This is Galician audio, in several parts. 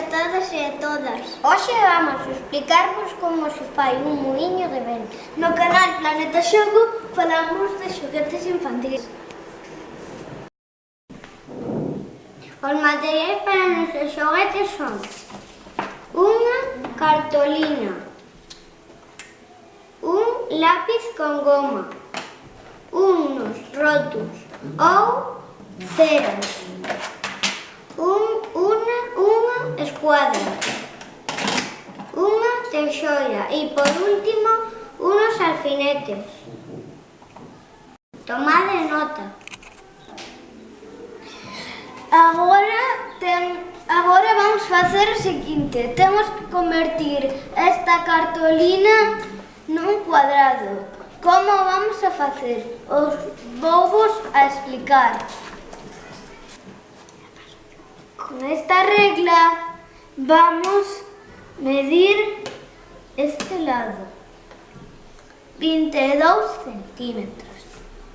todos e a todas. Hoxe vamos explicarvos como se fai un muiño de vento. No canal Planeta Xogo falamos de xoguetes infantis. Os materiais para nosos xoguetes son unha cartolina, un lápiz con goma, unos rotos ou ceros, unha escuadra, unha teixoira e, por último, unos alfinetes. Tomade nota. Agora vamos facer o seguinte. Temos que convertir esta cartolina nun cuadrado. Como vamos a facer? Os vouvos a explicar. Con esta regla vamos medir este lado 22 centímetros.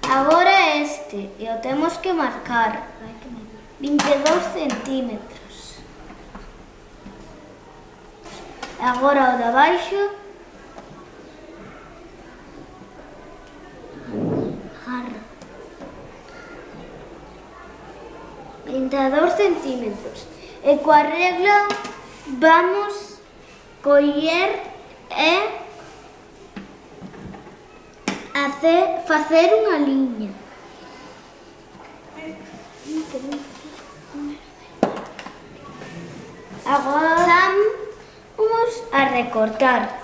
Agora este, e o temos que marcar 22 centímetros. Agora o de abaixo 22 centímetros. E coa regla vamos coller e facer unha liña. Agora vamos a recortar.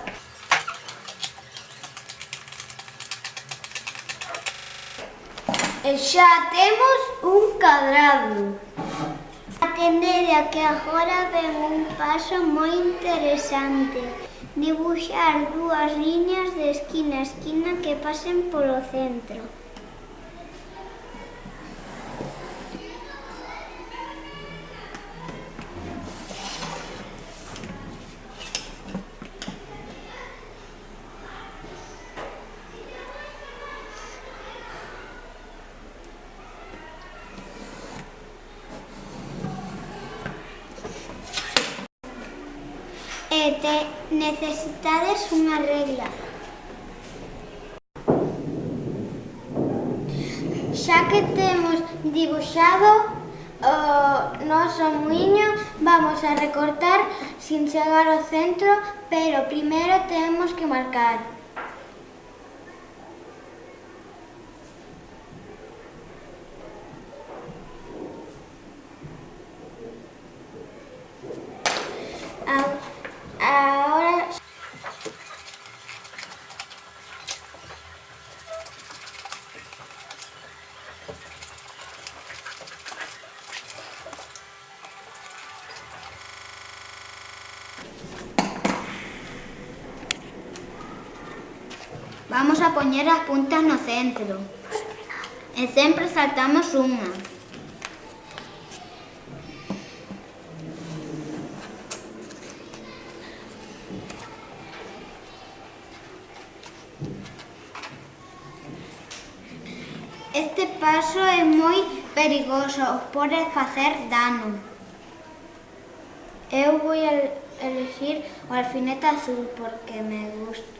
E xa temos un cadrado. Atendede a que agora ven un paso moi interesante. Dibuixar dúas liñas de esquina a esquina que pasen polo centro. E necesitades unha regla. Xa que temos dibuixado o noso muiño, vamos a recortar sin chegar ao centro, pero primeiro temos que marcar. Ahora vamos a poñer as puntas no centro e sempre saltamos unha. Este paso é moi perigoso, pode facer dano. Eu vou elegir o alfinete azul porque me gusta.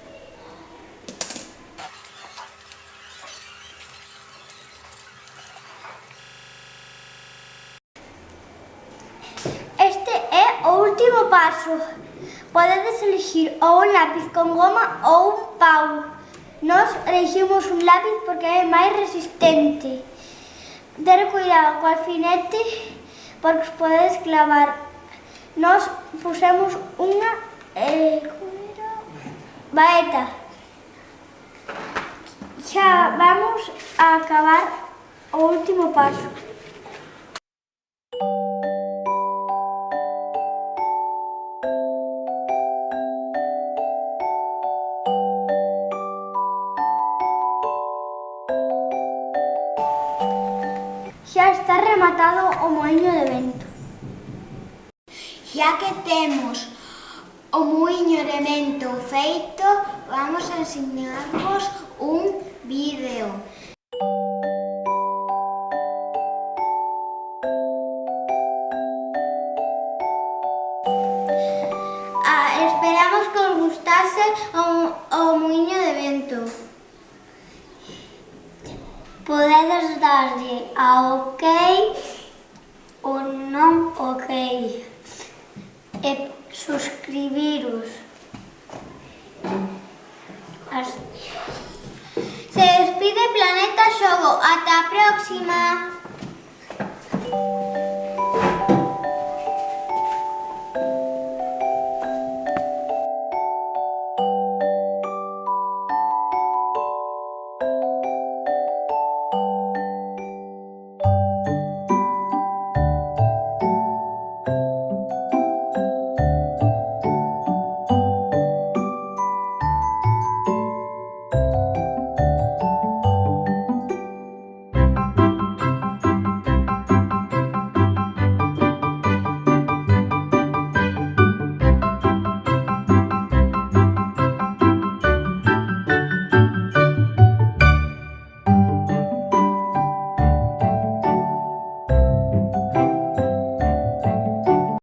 Este é o último paso. Podedes elegir ou un lápiz con goma ou un pau. Nós elegimos un lápiz porque é máis resistente. Ter cuidado co alfinete porque os podedes clavar. Nós pusemos unha baeta. Xa vamos a acabar o último paso. Xa está rematado o muiño de vento. Xa que temos o muiño de vento feito, vamos a enseñarvos un vídeo. Esperamos que os gustase o muiño de vento. Podedes darlle a OK ou non OK e suscribiros. Se despide Planeta Xogo. Ata a próxima!